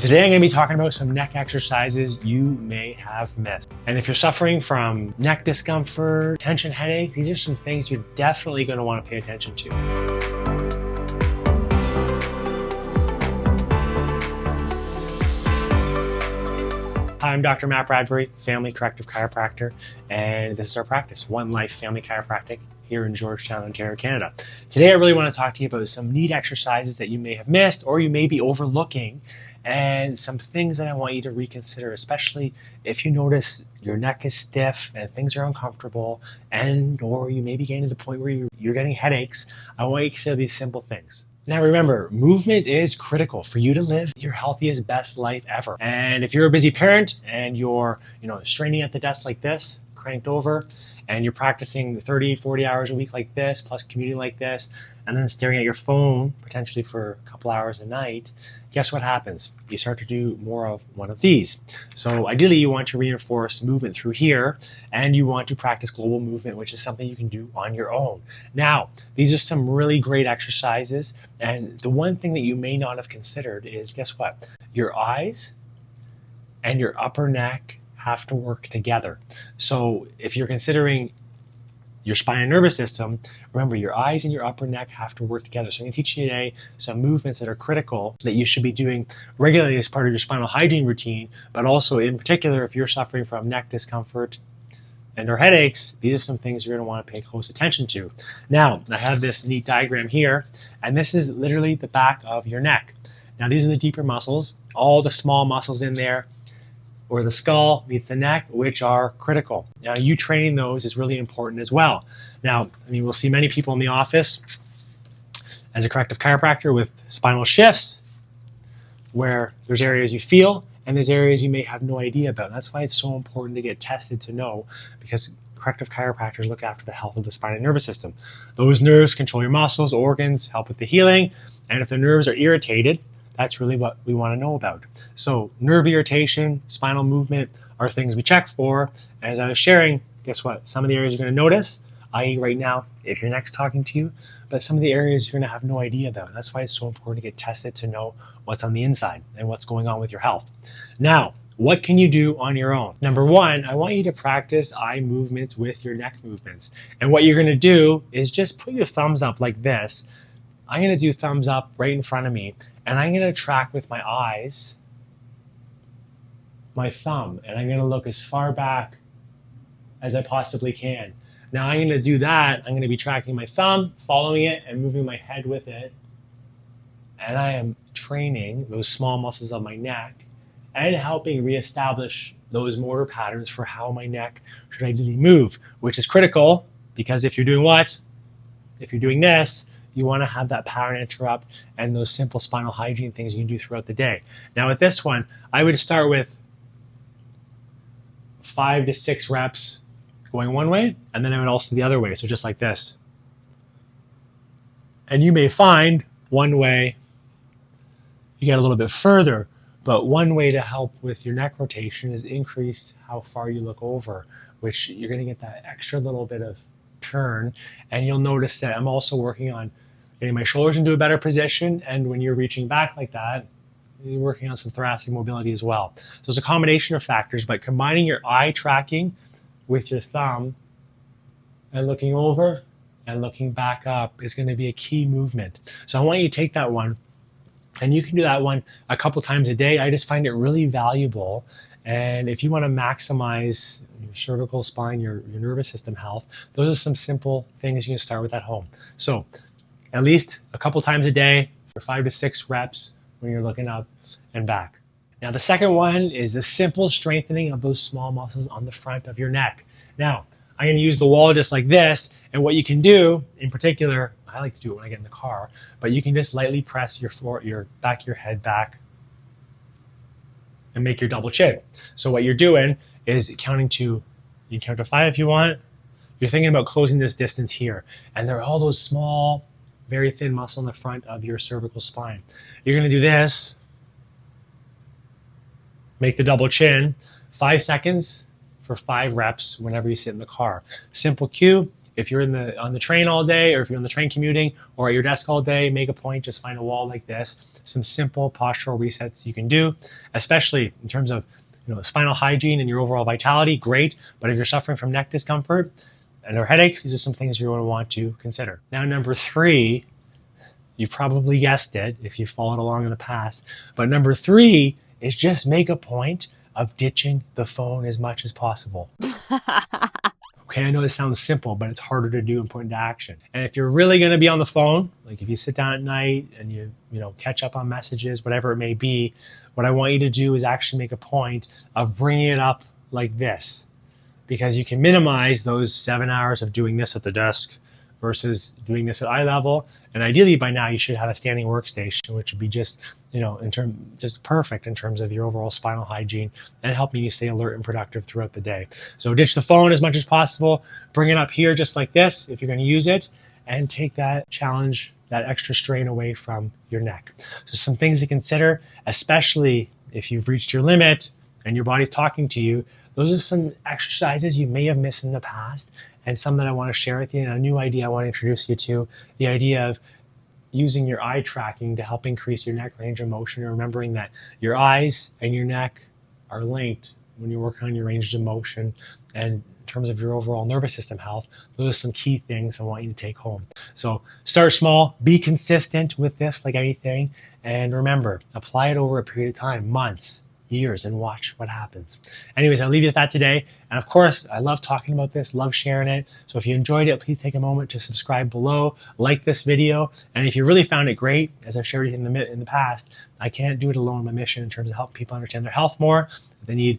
today I'm going to be talking about some neck exercises you may have missed. And if you're suffering from neck discomfort, tension headaches, these are some things you're definitely going to want to pay attention to. Hi, I'm Dr. Matt Bradbury, family corrective chiropractor, and this is our practice, One Life Family Chiropractic here in Georgetown, Ontario, Canada. Today I really want to talk to you about some neat exercises that you may have missed or you may be overlooking, and some things that I want you to reconsider, especially if you notice your neck is stiff and things are uncomfortable, and or you may be getting to the point where you're getting headaches. I want you to consider these simple things. Now remember, movement is critical for you to live your healthiest, best life ever. And if you're a busy parent and you're straining at the desk like this, cranked over, and you're practicing 30, 40 hours a week like this, plus commuting like this, and then staring at your phone potentially for a couple hours a night, guess what happens? You start to do more of one of these. So ideally you want to reinforce movement through here, and you want to practice global movement, which is something you can do on your own. Now, these are some really great exercises, and the one thing that you may not have considered is, guess what? Your eyes and your upper neck have to work together. So if you're considering your spine and nervous system, remember your eyes and your upper neck have to work together. So I'm going to teach you today some movements that are critical that you should be doing regularly as part of your spinal hygiene routine, but also in particular if you're suffering from neck discomfort and or headaches, these are some things you're going to want to pay close attention to. Now, I have this neat diagram here, and this is literally the back of your neck. Now, these are the deeper muscles, all the small muscles in there, or the skull meets the neck, which are critical. Now, you training those is really important as well. Now, we'll see many people in the office as a corrective chiropractor with spinal shifts where there's areas you feel and there's areas you may have no idea about. That's why it's so important to get tested to know, because corrective chiropractors look after the health of the spine and nervous system. Those nerves control your muscles, organs, help with the healing, and if the nerves are irritated, that's really what we want to know about. So nerve irritation, spinal movement are things we check for. And as I was sharing, guess what? Some of the areas you're going to notice, i.e. right now, if your neck's talking to you, but some of the areas you're going to have no idea about. That's why it's so important to get tested to know what's on the inside and what's going on with your health. Now, what can you do on your own? Number one, I want you to practice eye movements with your neck movements. And what you're going to do is just put your thumbs up like this. I'm going to do thumbs up right in front of me, and I'm going to track with my eyes my thumb, and I'm going to look as far back as I possibly can. Now I'm going to do that. I'm going to be tracking my thumb, following it, and moving my head with it. And I am training those small muscles of my neck and helping reestablish those motor patterns for how my neck should ideally move, which is critical, because if you're doing what? If you're doing this, you want to have that pattern interrupt and those simple spinal hygiene things you can do throughout the day. Now with this one, I would start with 5 to 6 reps going one way, and then I would also the other way, so just like this. And you may find one way you get a little bit further, but one way to help with your neck rotation is increase how far you look over, which you're going to get that extra little bit of turn. And you'll notice that I'm also working on getting my shoulders into a better position, and when you're reaching back like that, you're working on some thoracic mobility as well. So it's a combination of factors, but combining your eye tracking with your thumb and looking over and looking back up is going to be a key movement. So I want you to take that one, and you can do that one a couple times a day. I just find it really valuable. And if you want to maximize your cervical spine, your nervous system health, those are some simple things you can start with at home. So at least a couple times a day for 5 to 6 reps when you're looking up and back. Now the second one is the simple strengthening of those small muscles on the front of your neck. Now, I'm going to use the wall just like this, and what you can do, in particular, I like to do it when I get in the car, but you can just lightly press your back of your head back and make your double chin. So what you're doing is you can count to 5 if you want. You're thinking about closing this distance here, and there are all those small, very thin muscle in the front of your cervical spine. You're going to do this, make the double chin, 5 seconds for 5 reps whenever you sit in the car. Simple cue, if you're on the train all day, or if you're on the train commuting, or at your desk all day, make a point, just find a wall like this. Some simple postural resets you can do, especially in terms of spinal hygiene and your overall vitality, great. But if you're suffering from neck discomfort and or headaches, these are some things you're going to want to consider. Now, number 3, you probably guessed it if you followed along in the past, but number 3 is just make a point of ditching the phone as much as possible. Okay, I know this sounds simple, but it's harder to do and put into action. And if you're really going to be on the phone, like if you sit down at night and you catch up on messages, whatever it may be, what I want you to do is actually make a point of bringing it up like this, because you can minimize those 7 hours of doing this at the desk versus doing this at eye level. And ideally by now you should have a standing workstation, which would be just perfect in terms of your overall spinal hygiene and helping you stay alert and productive throughout the day. So ditch the phone as much as possible, bring it up here just like this if you're going to use it, and take that challenge, that extra strain away from your neck. So some things to consider, especially if you've reached your limit and your body's talking to you. Those are some exercises you may have missed in the past, and some that I want to share with you, and a new idea I want to introduce you to, the idea of using your eye tracking to help increase your neck range of motion, and remembering that your eyes and your neck are linked when you're working on your range of motion. And in terms of your overall nervous system health, those are some key things I want you to take home. So start small, be consistent with this like anything, and remember, apply it over a period of time, months, years, and watch what happens. Anyways, I'll leave you with that today. And of course, I love talking about this, love sharing it. So if you enjoyed it, please take a moment to subscribe below, like this video. And if you really found it great, as I've shared in the past, I can't do it alone. My mission in terms of helping people understand their health more. If they need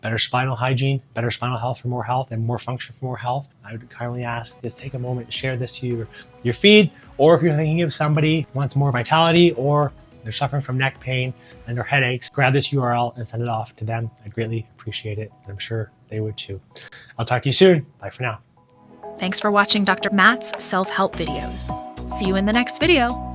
better spinal hygiene, better spinal health for more health, and more function for more health, I would kindly ask, just take a moment and share this to your feed. Or if you're thinking of somebody who wants more vitality, or they're suffering from neck pain and or headaches, grab this URL and send it off to them. I'd greatly appreciate it. And I'm sure they would too. I'll talk to you soon. Bye for now. Thanks for watching Dr. Matt's self-help videos. See you in the next video.